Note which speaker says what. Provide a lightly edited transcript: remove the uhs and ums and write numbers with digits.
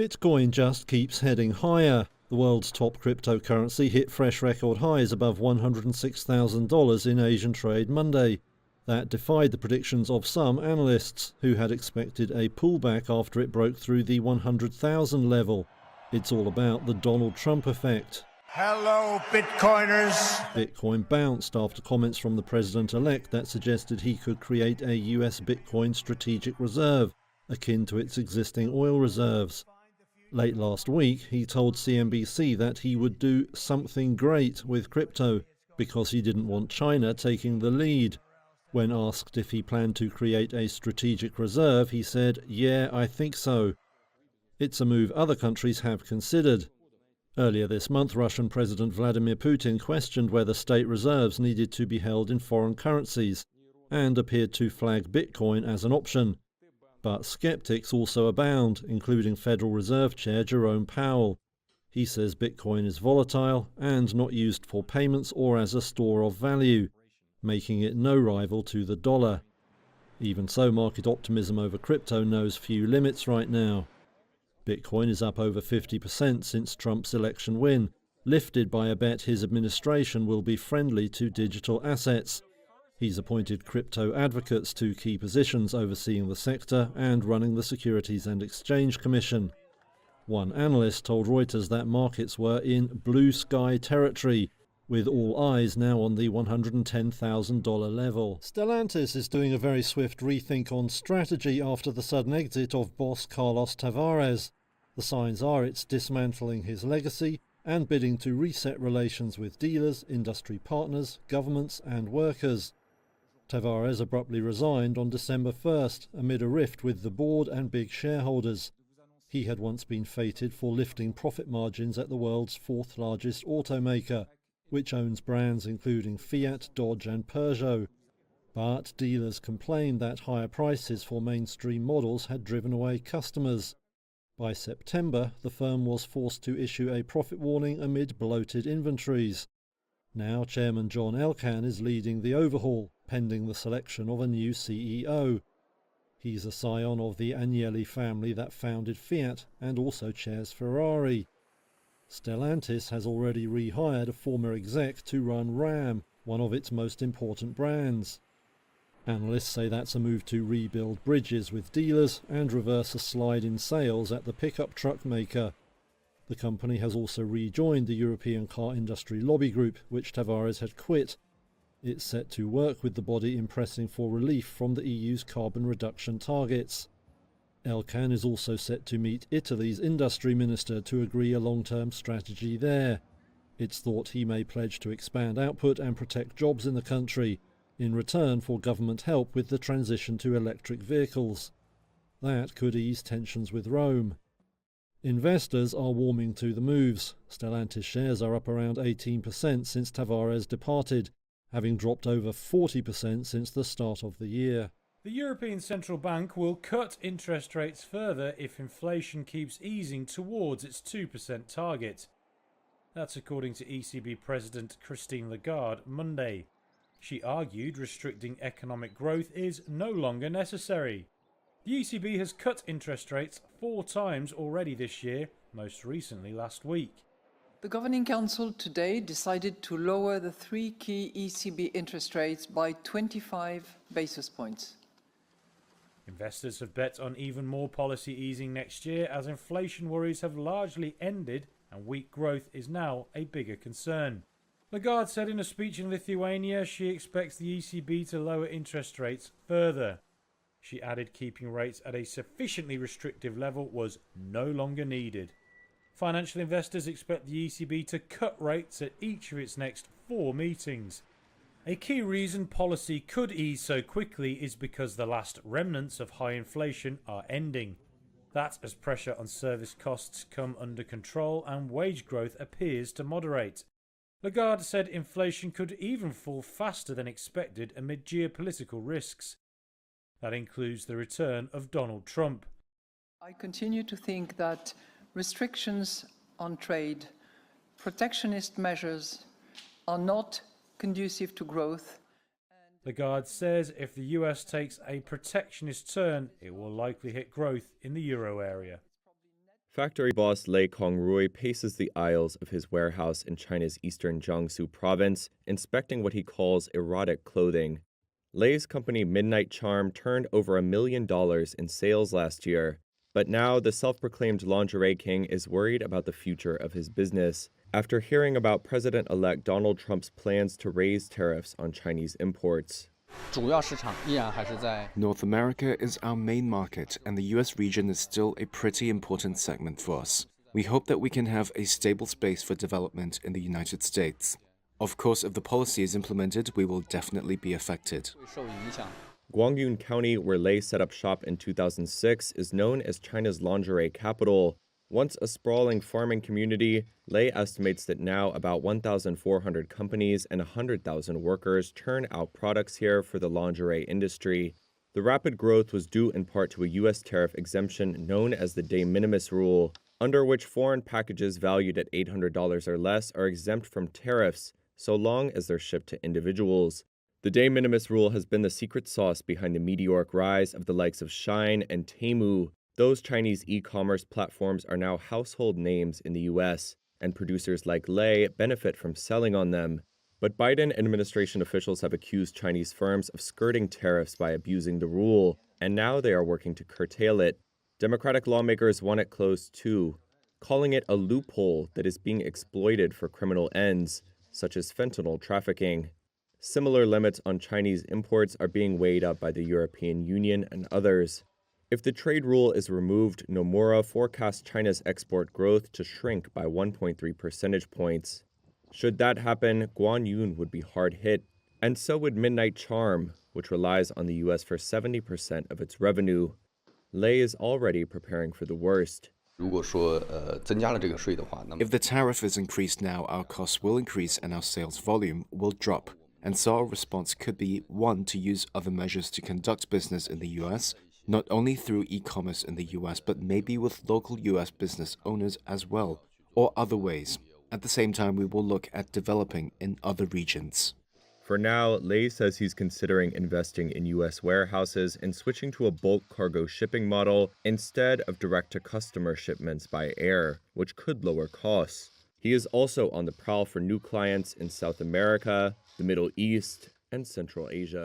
Speaker 1: Bitcoin just keeps heading higher. The world's top cryptocurrency hit fresh record highs above $106,000 in Asian trade Monday. That defied the predictions of some analysts, who had expected a pullback after it broke through the 100,000 level. It's all about the Donald Trump effect.
Speaker 2: Hello, Bitcoiners.
Speaker 1: Bitcoin bounced after comments from the president-elect that suggested he could create a US Bitcoin strategic reserve, akin to its existing oil reserves. Late last week, he told CNBC that he would do something great with crypto because he didn't want China taking the lead. When asked if he planned to create a strategic reserve, he said, "Yeah, I think so." It's a move other countries have considered. Earlier this month, Russian President Vladimir Putin questioned whether state reserves needed to be held in foreign currencies and appeared to flag Bitcoin as an option. But skeptics also abound, including Federal Reserve Chair Jerome Powell. He says Bitcoin is volatile and not used for payments or as a store of value, making it no rival to the dollar. Even so, market optimism over crypto knows few limits right now. Bitcoin is up over 50% since Trump's election win, lifted by a bet his administration will be friendly to digital assets. He's appointed crypto advocates to key positions overseeing the sector and running the Securities and Exchange Commission. One analyst told Reuters that markets were in blue sky territory, with all eyes now on the $110,000 level. Stellantis is doing a very swift rethink on strategy after the sudden exit of boss Carlos Tavares. The signs are it's dismantling his legacy and bidding to reset relations with dealers, industry partners, governments and workers. Tavares abruptly resigned on December 1st amid a rift with the board and big shareholders. He had once been fated for lifting profit margins at the world's fourth largest automaker, which owns brands including Fiat, Dodge and Peugeot. But dealers complained that higher prices for mainstream models had driven away customers. By September, the firm was forced to issue a profit warning amid bloated inventories. Now Chairman John Elkann is leading the overhaul, pending the selection of a new CEO. He's a scion of the Agnelli family that founded Fiat and also chairs Ferrari. Stellantis has already rehired a former exec to run Ram, one of its most important brands. Analysts say that's a move to rebuild bridges with dealers and reverse a slide in sales at the pickup truck maker. The company has also rejoined the European car industry lobby group, which Tavares had quit. It's set to work with the body in pressing for relief from the EU's carbon reduction targets. Elkann is also set to meet Italy's industry minister to agree a long-term strategy there. It's thought he may pledge to expand output and protect jobs in the country, in return for government help with the transition to electric vehicles. That could ease tensions with Rome. Investors are warming to the moves. Stellantis shares are up around 18% since Tavares departed, having dropped over 40% since the start of the year.
Speaker 3: The European Central Bank will cut interest rates further if inflation keeps easing towards its 2% target. That's according to ECB President Christine Lagarde Monday. She argued restricting economic growth is no longer necessary. The ECB has cut interest rates 4 times already this year, most recently last week.
Speaker 4: The Governing Council today decided to lower the 3 key ECB interest rates by 25 basis points.
Speaker 3: Investors have bet on even more policy easing next year as inflation worries have largely ended and weak growth is now a bigger concern. Lagarde said in a speech in Lithuania she expects the ECB to lower interest rates further. She added keeping rates at a sufficiently restrictive level was no longer needed. Financial investors expect the ECB to cut rates at each of its next 4 meetings. A key reason policy could ease so quickly is because the last remnants of high inflation are ending. That as pressure on service costs come under control and wage growth appears to moderate. Lagarde said inflation could even fall faster than expected amid geopolitical risks. That includes the return of Donald Trump.
Speaker 4: I continue to think that restrictions on trade, protectionist measures are not conducive to growth.
Speaker 3: Lagarde says if the US takes a protectionist turn, it will likely hit growth in the euro area.
Speaker 5: Factory boss Lei Kongrui paces the aisles of his warehouse in China's eastern Jiangsu province, inspecting what he calls erotic clothing. Lei's company Midnight Charm turned over $1 million in sales last year, but now the self-proclaimed lingerie king is worried about the future of his business after hearing about President-elect Donald Trump's plans to raise tariffs on Chinese imports.
Speaker 6: North America is our main market, and the US region is still a pretty important segment for us. We hope that we can have a stable space for development in the United States. Of course, if the policy is implemented, we will definitely be affected.
Speaker 5: Guangyun County, where Lei set up shop in 2006, is known as China's lingerie capital. Once a sprawling farming community, Lei estimates that now about 1,400 companies and 100,000 workers churn out products here for the lingerie industry. The rapid growth was due in part to a U.S. tariff exemption known as the de minimis rule, under which foreign packages valued at $800 or less are exempt from tariffs, so long as they're shipped to individuals. The de minimis rule has been the secret sauce behind the meteoric rise of the likes of Shein and Temu. Those Chinese e-commerce platforms are now household names in the U.S., and producers like Lei benefit from selling on them. But Biden administration officials have accused Chinese firms of skirting tariffs by abusing the rule, and now they are working to curtail it. Democratic lawmakers want it closed too, calling it a loophole that is being exploited for criminal ends, such as fentanyl trafficking. Similar limits on Chinese imports are being weighed up by the European Union and others. If the trade rule is removed, Nomura forecasts China's export growth to shrink by 1.3 percentage points. Should that happen, Guanyun would be hard hit, and so would Midnight Charm, which relies on the U.S. for 70% of its revenue. Lei is already preparing for the worst.
Speaker 6: If the tariff is increased now, our costs will increase and our sales volume will drop. And so our response could be, one, to use other measures to conduct business in the U.S., not only through e-commerce in the US, but maybe with local US business owners as well, or other ways. At the same time, we will look at developing in other regions.
Speaker 5: For now, Lei says he's considering investing in US warehouses and switching to a bulk cargo shipping model instead of direct-to-customer shipments by air, which could lower costs. He is also on the prowl for new clients in South America, the Middle East, and Central Asia.